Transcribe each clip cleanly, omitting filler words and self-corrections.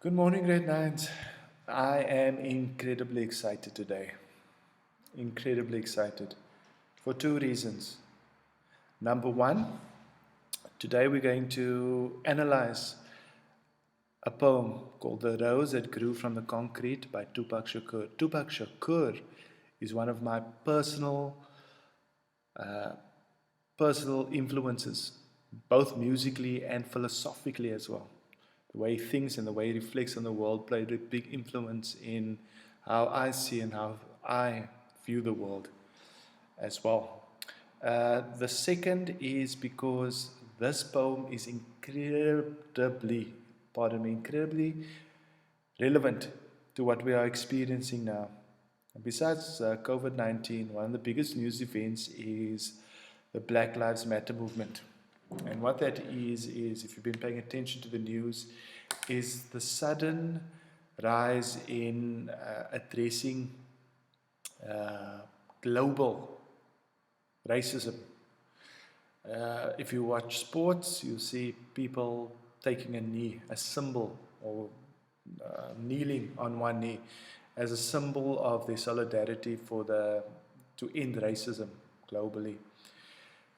Good morning, grade nines. I am incredibly excited today. Incredibly excited for two reasons. Number one, today we're going to analyze a poem called The Rose That Grew from the Concrete by Tupac Shakur. Tupac Shakur is one of my personal influences, both musically and philosophically as well. The way he thinks and the way he reflects on the world played a big influence in how I see and how I view the world as well. The second is because this poem is incredibly relevant to what we are experiencing now. Besides COVID-19, one of the biggest news events is the Black Lives Matter movement. And what that is if you've been paying attention to the news, is the sudden rise in addressing global racism. If you watch sports, you see people taking a knee, a symbol, or kneeling on one knee as a symbol of their solidarity to end racism globally.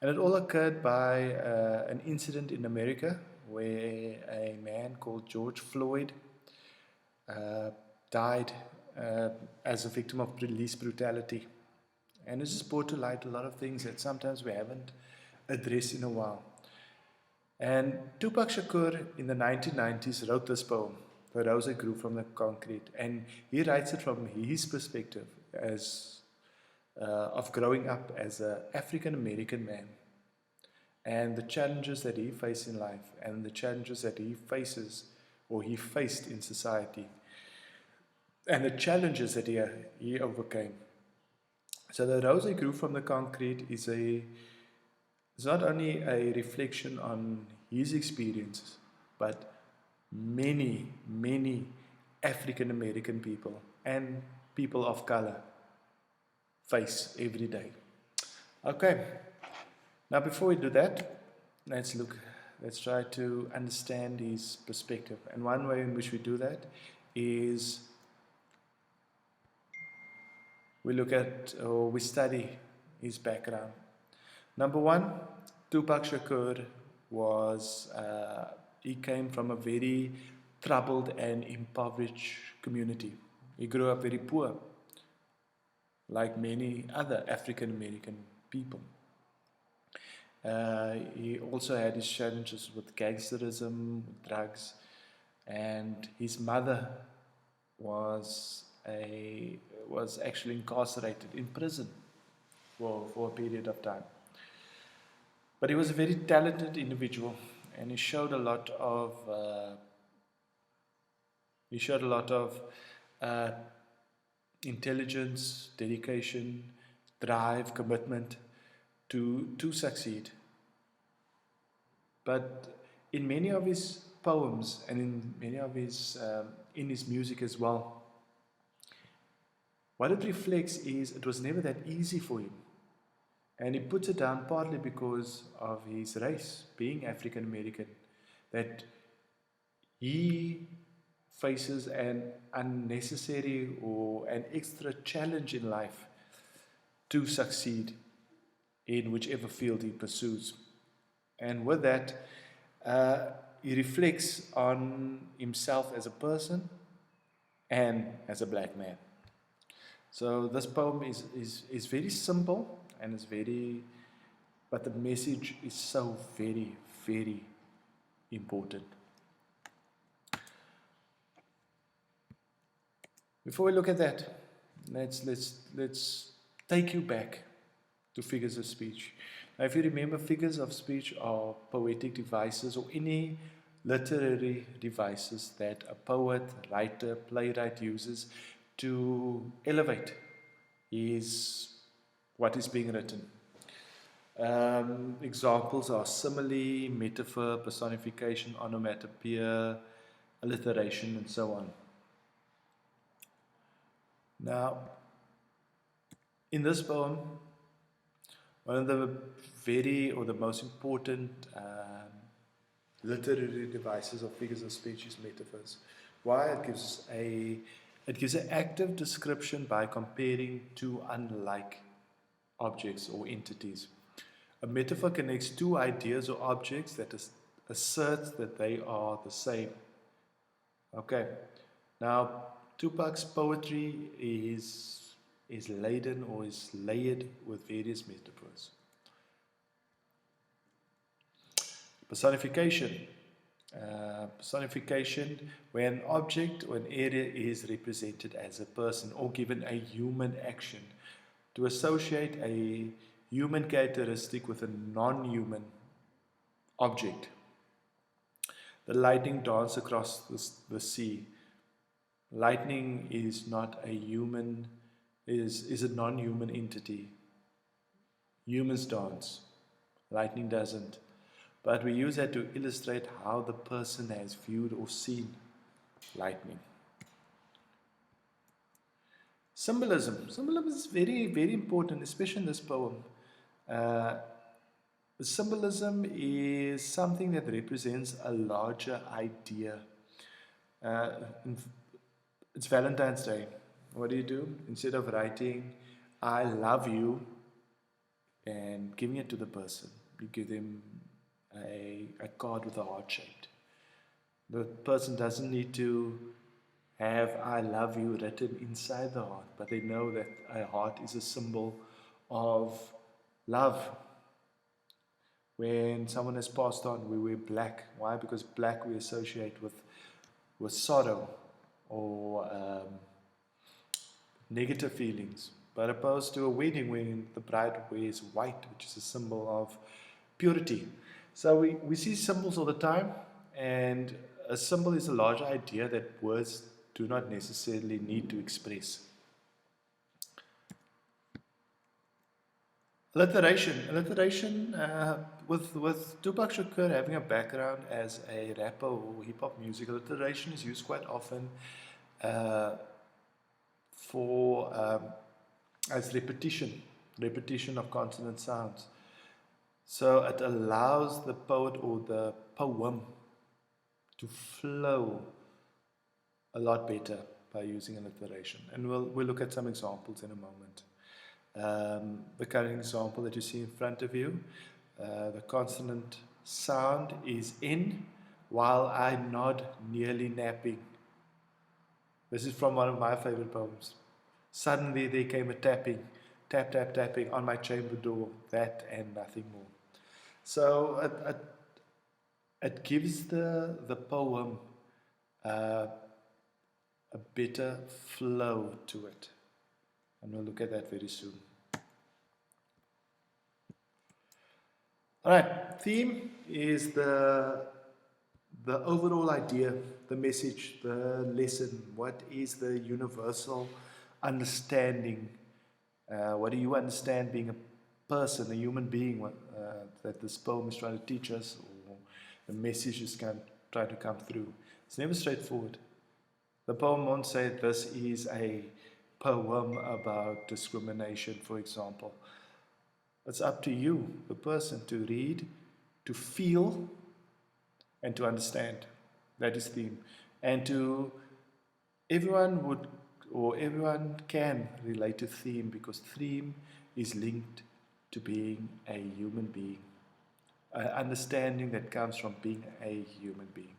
And it all occurred by an incident in America where a man called George Floyd died as a victim of police brutality. And it's just brought to light a lot of things that sometimes we haven't addressed in a while. And Tupac Shakur in the 1990s wrote this poem, The Rose That Grew from the Concrete. And he writes it from his perspective of growing up as an African American man, and the challenges that he faced in life, and the challenges that he faces or he faced in society, and the challenges that he overcame. So the rose that grew from the concrete is not only a reflection on his experiences, but many African American people and people of color face every day. Okay, now before we do that, let's try to understand his perspective. And one way in which we do that is we study his background. Number one, Tupac Shakur he came from a very troubled and impoverished community. He grew up very poor, like many other African American people. He also had his challenges with gangsterism, with drugs, and his mother was actually incarcerated in prison for a period of time. But he was a very talented individual, and he showed a lot of intelligence, dedication, drive, commitment to succeed. But in many of his poems and in many of his music as well, what it reflects is it was never that easy for him. And he puts it down partly because of his race, being African American, that he faces an unnecessary or an extra challenge in life to succeed in whichever field he pursues. And with that, he reflects on himself as a person and as a black man. So this poem is very simple, and but the message is so very, very important. Before we look at that, let's take you back to figures of speech. Now, if you remember, figures of speech are poetic devices or any literary devices that a poet, writer, playwright uses to elevate what is being written. Examples are simile, metaphor, personification, onomatopoeia, alliteration, and so on. Now, in this poem, one of the most important literary devices or figures of speech is metaphors. Why? It gives an active description by comparing two unlike objects or entities. A metaphor connects two ideas or objects that asserts that they are the same. Okay. Now, Tupac's poetry is laden or is layered with various metaphors. Personification. Personification, where an object or an area is represented as a person or given a human action to associate a human characteristic with a non-human object. The lightning dance across the sea. Lightning is not a human, is a non-human entity. Humans dance. Lightning doesn't. But we use that to illustrate how the person has viewed or seen lightning. Symbolism. Symbolism is very, very important, especially in this poem. Uh, Symbolism is something that represents a larger idea. Uh, it's Valentine's Day. What do? Instead of writing, I love you, and giving it to the person, you give them a card with a heart shaped. The person doesn't need to have I love you written inside the heart, but they know that a heart is a symbol of love. When someone has passed on, we wear black. Why? Because black we associate with sorrow or negative feelings. But opposed to a wedding when the bride wears white, which is a symbol of purity. So we see symbols all the time, and a symbol is a larger idea that words do not necessarily need to express. Alliteration. Alliteration, with Tupac Shakur having a background as a rapper or hip hop music, alliteration is used quite often uh, for as repetition of consonant sounds. So it allows the poet or the poem to flow a lot better by using alliteration. And we'll look at some examples in a moment. The current example that you see in front of you, the consonant sound is in while I nod nearly napping. This is from one of my favorite poems. Suddenly there came a tapping, tap, tap, tapping on my chamber door, that and nothing more. So it gives the poem a better flow to it. And we'll look at that very soon. Alright, theme is the overall idea, the message, the lesson. What is the universal understanding? What do you understand being a person, a human being, that this poem is trying to teach us, or the message is trying to come through? It's never straightforward. The poem won't say this is a poem about discrimination, for example. It's up to you, the person, to read, to feel, and to understand. That is theme. And everyone can relate to theme, because theme is linked to being a human being. An understanding that comes from being a human being.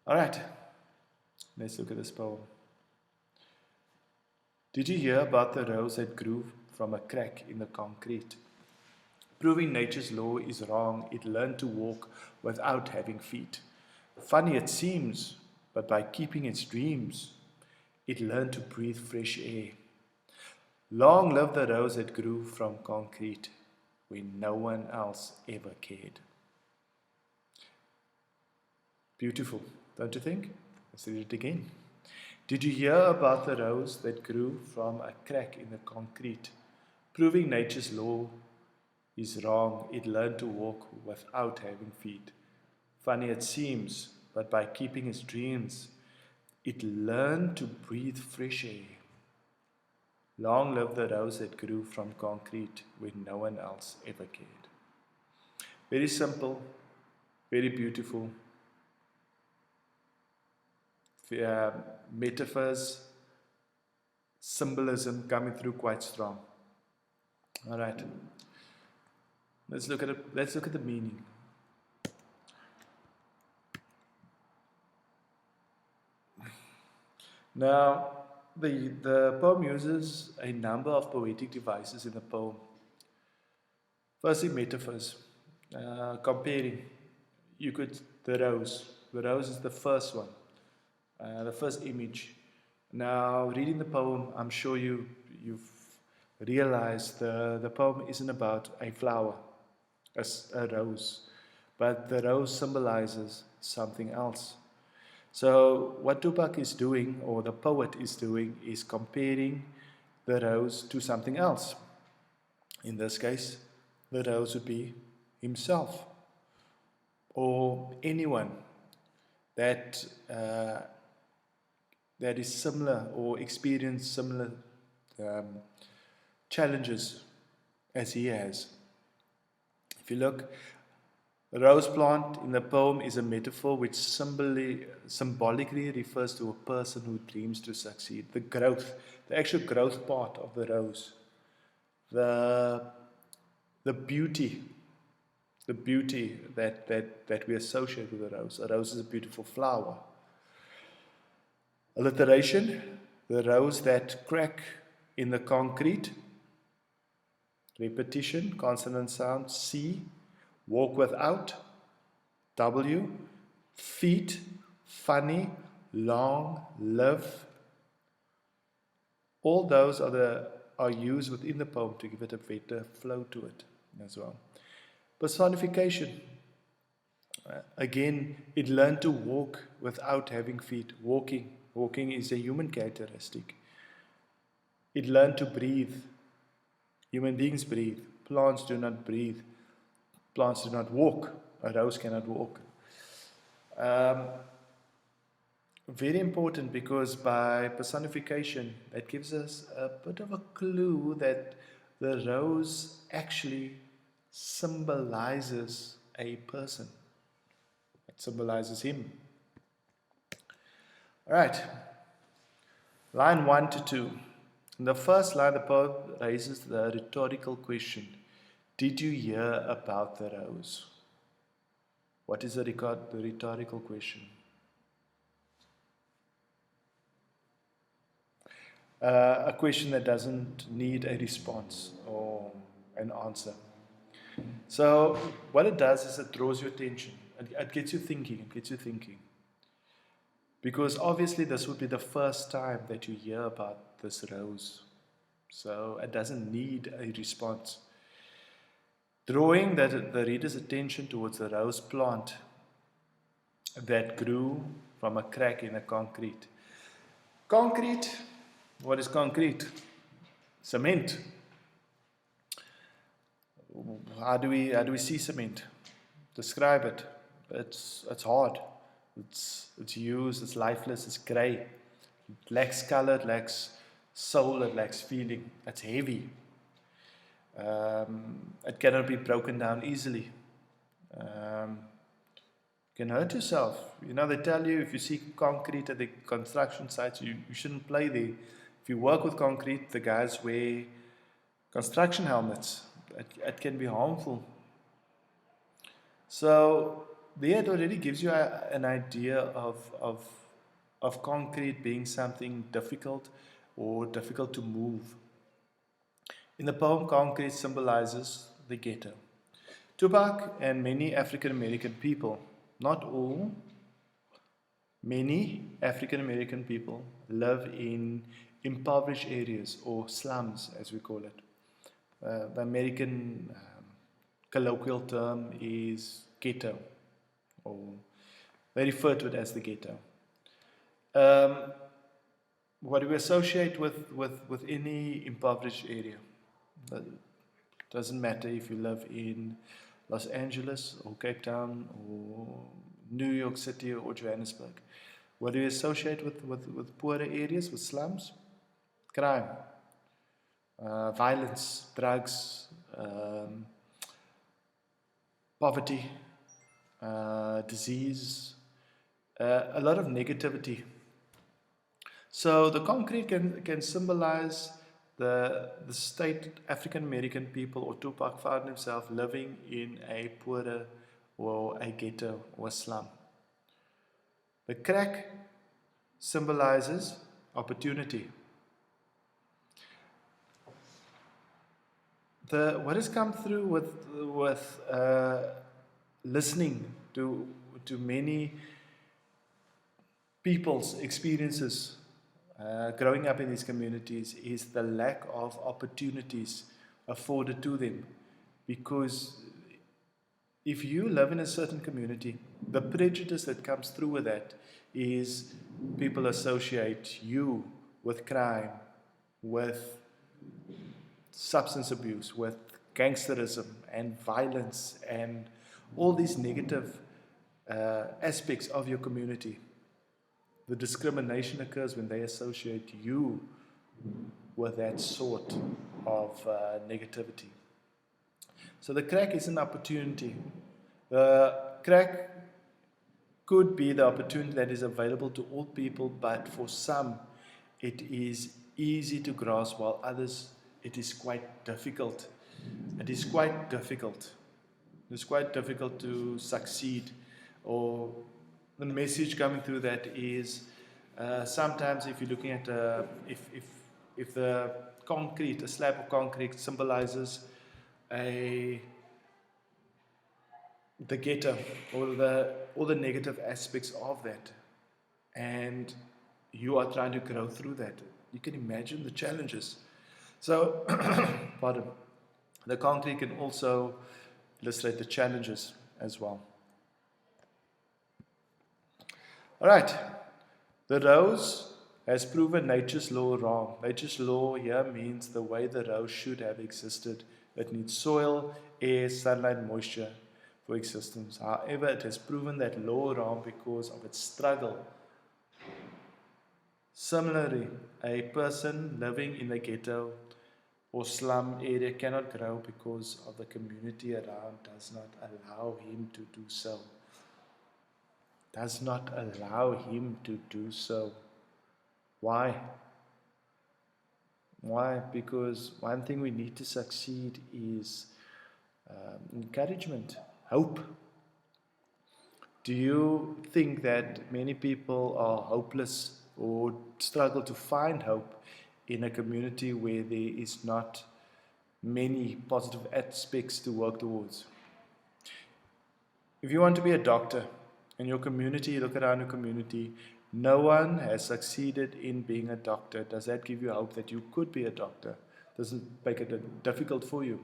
Alright, let's look at this poem. Did you hear about the rose that grew from a crack in the concrete? Proving nature's law is wrong, it learned to walk without having feet. Funny it seems, but by keeping its dreams, it learned to breathe fresh air. Long live the rose that grew from concrete when no one else ever cared. Beautiful, don't you think? Let's read it again. Did you hear about the rose that grew from a crack in the concrete? Proving nature's law is wrong, it learned to walk without having feet. Funny it seems, but by keeping its dreams, it learned to breathe fresh air. Long live the rose that grew from concrete when no one else ever cared. Very simple, very beautiful, uh, metaphors, symbolism coming through quite strong. All right, let's look at it. Let's look at the meaning. Now, the poem uses a number of poetic devices in the poem. Firstly, metaphors, comparing. You could the rose. The rose is the first one, the first image. Now, reading the poem, I'm sure you've realized the poem isn't about a flower, a rose, but the rose symbolizes something else. So, what Tupac is doing, or the poet is doing, is comparing the rose to something else. In this case, the rose would be himself or anyone that that is similar or experience similar um, challenges as he has. If you look, the rose plant in the poem is a metaphor which symbolically refers to a person who dreams to succeed. The growth, the actual growth part of the rose, the beauty, that we associate with a rose. A rose is a beautiful flower. Alliteration, the rows that crack in the concrete. Repetition, consonant sound. C, walk without. W, feet, funny, long, live. All those are used within the poem to give it a better flow to it as well. Personification. Again, it learned to walk without having feet. Walking is a human characteristic. It learned to breathe. Human beings breathe. Plants do not breathe. Plants do not walk. A rose cannot walk. Very important, because by personification, that gives us a bit of a clue that the rose actually symbolizes a person. It symbolizes him. All right. Line 1 to 2. In the first line, the poet raises the rhetorical question, did you hear about the rose? What is the rhetorical question? A question that doesn't need a response or an answer. So what it does is it draws your attention. It gets you thinking. Because obviously this would be the first time that you hear about this rose. So it doesn't need a response. Drawing the reader's attention towards the rose plant that grew from a crack in the concrete. Concrete, what is concrete? Cement. How do we see cement? Describe it. It's hard. It's used. It's lifeless. It's grey. It lacks color. It lacks soul. It lacks feeling. It's heavy. It cannot be broken down easily. You can hurt yourself. You know, they tell you if you see concrete at the construction sites, you shouldn't play there. If you work with concrete, the guys wear construction helmets. It can be harmful. So there it already gives you an idea of concrete being something difficult or difficult to move. In the poem, concrete symbolizes the ghetto. Tupac and many African American people, not all, many African American people live in impoverished areas, or slums as we call it. The American colloquial term is ghetto, or they refer to it as the ghetto. What do we associate with any impoverished area? It doesn't matter if you live in Los Angeles or Cape Town or New York City or Johannesburg. What do you associate with poorer areas, with slums? Crime, violence, drugs, poverty, disease, a lot of negativity. So the concrete can symbolize the state African American people, or Tupac found himself living in a poorer or a ghetto or slum. The crack symbolizes opportunity. What has come through with listening to many people's experiences growing up in these communities is the lack of opportunities afforded to them. Because if you live in a certain community, the prejudice that comes through with that is people associate you with crime, with substance abuse, with gangsterism and violence and all these negative aspects of your community. The discrimination occurs when they associate you with that sort of negativity. So the crack is an opportunity. The crack could be the opportunity that is available to all people, but for some it is easy to grasp, while others it is quite difficult. It is quite difficult. It's quite difficult to succeed. Or the message coming through that is sometimes if you're looking at if the concrete, a slab of concrete symbolizes a the ghetto or the negative aspects of that, and you are trying to grow through that, you can imagine the challenges. So, pardon, the concrete can also illustrate the challenges as well. All right, the rose has proven nature's law wrong. Nature's law here means the way the rose should have existed. It needs soil, air, sunlight, moisture for existence. However, it has proven that law wrong because of its struggle. Similarly, a person living in the ghetto or slum area cannot grow because of the community around does not allow him to do so. Does not allow him to do so. Why? Why? Because one thing we need to succeed is encouragement, hope. Do you think that many people are hopeless or struggle to find hope in a community where there is not many positive aspects to work towards? If you want to be a doctor in your community, you look around your community, no one has succeeded in being a doctor. Does that give you hope that you could be a doctor? Does it make it difficult for you?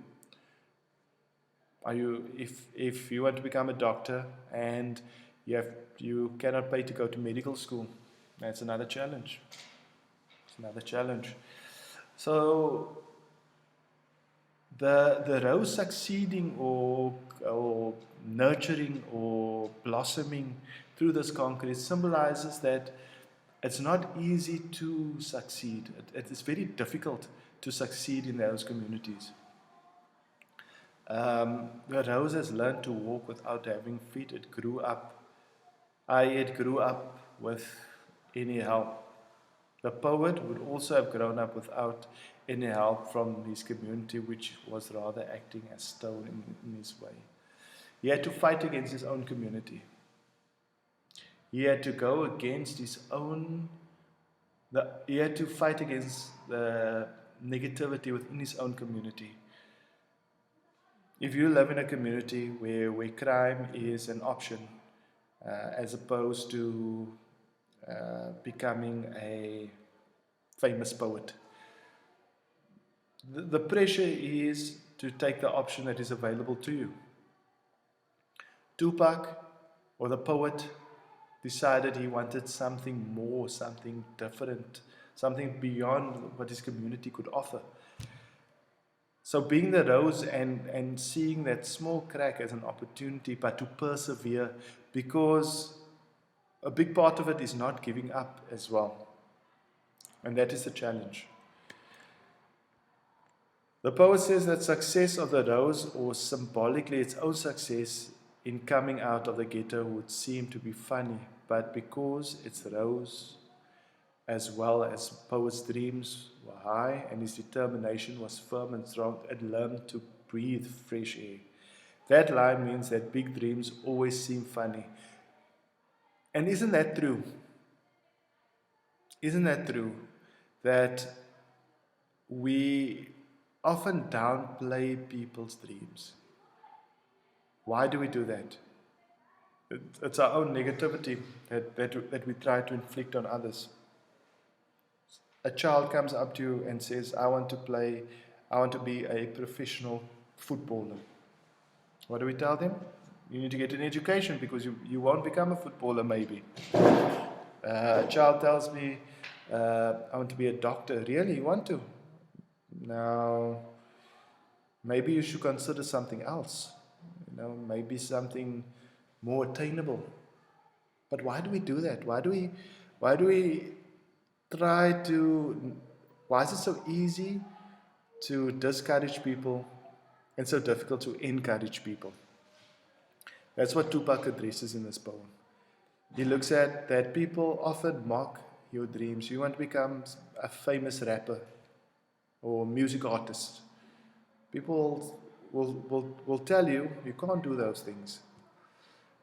If you want to become a doctor and you cannot pay to go to medical school, that's another challenge. It's another challenge. So the rose succeeding or nurturing or blossoming through this concrete symbolizes that it's not easy to succeed. It is very difficult to succeed in those communities. The rose has learned to walk without having feet. It grew up with any help. The poet would also have grown up without any help from his community, which was rather acting as stone in his way. He had to fight against his own community. He had to go against he had to fight against the negativity within his own community. If you live in a community where crime is an option, as opposed to becoming a famous poet, the pressure is to take the option that is available to you. Tupac, or the poet, decided he wanted something more, something different, something beyond what his community could offer. So being the rose and seeing that small crack as an opportunity, but to persevere, because a big part of it is not giving up as well. And that is the challenge. The poet says that success of the rose, or symbolically its own success in coming out of the ghetto, would seem to be funny, but because it's rose, as well as poet's dreams were high and his determination was firm and strong, and learned to breathe fresh air. That line means that big dreams always seem funny. And isn't that true? Isn't that true? That we often downplay people's dreams. Why do we do that? It's our own negativity that we try to inflict on others. A child comes up to you and says, I want to be a professional footballer. What do we tell them? You need to get an education because you won't become a footballer, maybe. A child tells me, I want to be a doctor. Really? You want to? Now, maybe you should consider something else. Maybe something more attainable. But why do we do that? Why do we try to, why is it so easy to discourage people and so difficult to encourage people? That's what Tupac addresses in this poem. He looks at that people often mock your dreams. You want to become a famous rapper or music artist. People will tell you you can't do those things.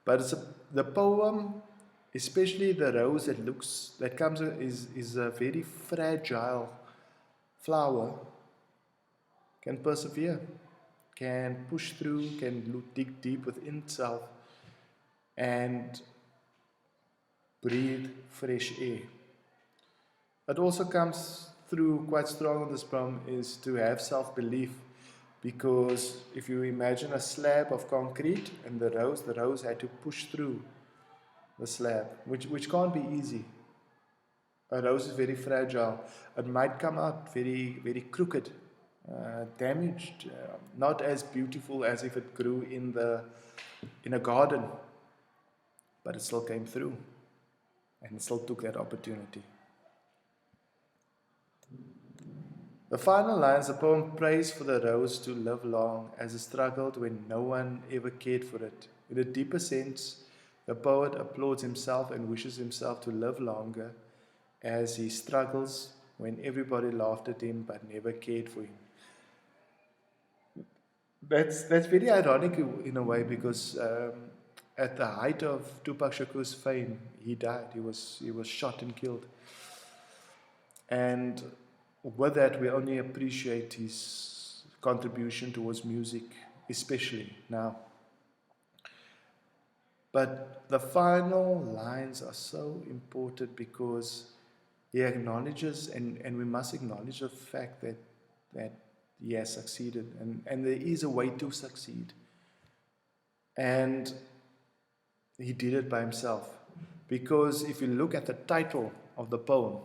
But the poem, especially the rose that comes is a very fragile flower, can persevere, can push through, can dig deep within itself and breathe fresh air. It also comes through quite strong in this poem is to have self-belief, because if you imagine a slab of concrete and the rose had to push through the slab, which can't be easy. A rose is very fragile. It might come out very, very crooked, damaged, not as beautiful as if it grew in a garden, but it still came through and it still took that opportunity. The final lines, the poem prays for the rose to live long as it struggled when no one ever cared for it. In a deeper sense, the poet applauds himself and wishes himself to live longer as he struggles when everybody laughed at him but never cared for him. That's very ironic in a way, because at the height of Tupac Shakur's fame, he died. He was shot and killed. And with that, we only appreciate his contribution towards music, especially now. But the final lines are so important because he acknowledges, and we must acknowledge the fact that he has succeeded, and there is a way to succeed. And he did it by himself. Because if you look at the title of the poem,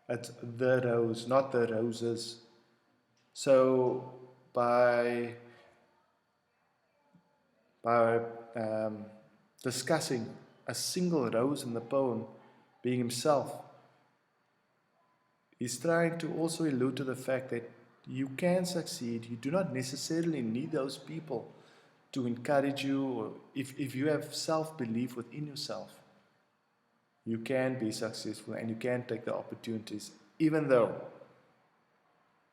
it's The Rose, not the roses. So by discussing a single rose in the poem being himself, he's trying to also allude to the fact that you can succeed. You do not necessarily need those people to encourage you, or if you have self-belief within yourself, you can be successful and you can take the opportunities, even though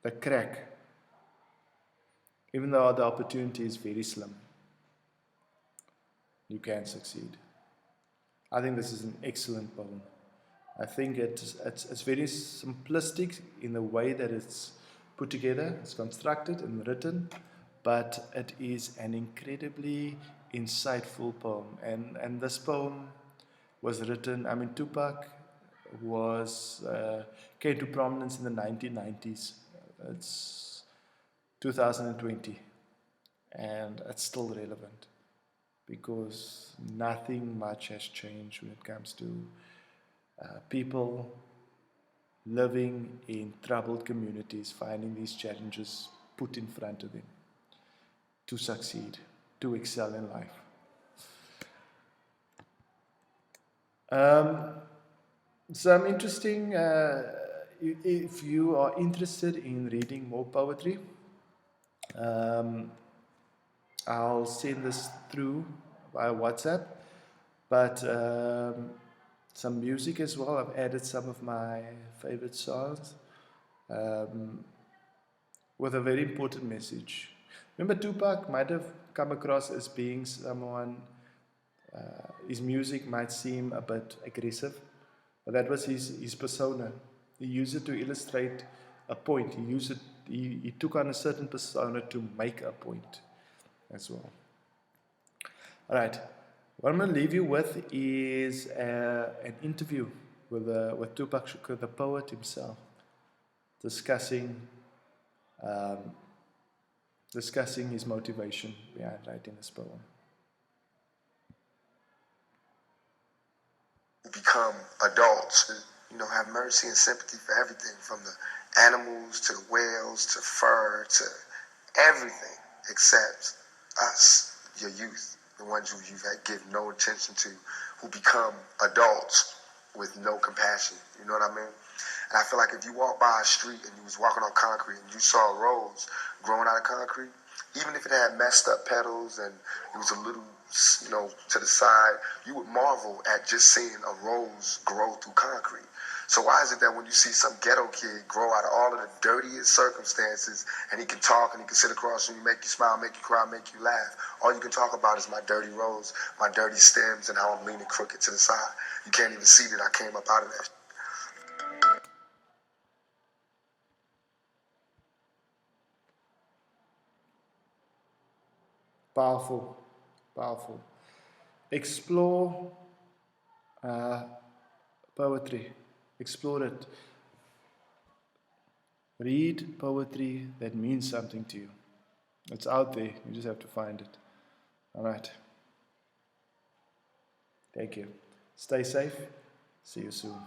the opportunity is very slim. You can succeed. I think this is an excellent poem. I think it's very simplistic in the way that it's put together, it's constructed and written, but it is an incredibly insightful poem. And this poem was written, Tupac came to prominence in the 1990s. It's 2020, and it's still relevant because nothing much has changed when it comes to people living in troubled communities, finding these challenges put in front of them to succeed, to excel in life. Some interesting, if you are interested in reading more poetry, I'll send this through via WhatsApp, but some music as well. I've added some of my favorite songs um, with a very important message. Remember, Tupac might have come across as being someone, his music might seem a bit aggressive, but that was his persona. He used it to illustrate a point. He took on a certain persona to make a point as well. All right. What I'm going to leave you with is an interview with Tupac Shakur, the poet himself, discussing um, discussing his motivation behind writing this poem. Become adults, have mercy and sympathy for everything, from the animals to the whales to fur to everything except us, your youth, the ones who you've given no attention to, who become adults with no compassion. You know what I mean? And I feel like if you walk by a street and you was walking on concrete and you saw a rose growing out of concrete, even if it had messed up petals and it was a little, to the side, you would marvel at just seeing a rose grow through concrete. So why is it that when you see some ghetto kid grow out of all of the dirtiest circumstances, and he can talk and he can sit across from you, make you smile, make you cry, make you laugh, all you can talk about is my dirty rose, my dirty stems, and how I'm leaning crooked to the side. You can't even see that I came up out of that. Powerful, powerful. Explore poetry. Explore it. Read poetry that means something to you. It's out there. You just have to find it. All right. Thank you. Stay safe. See you soon.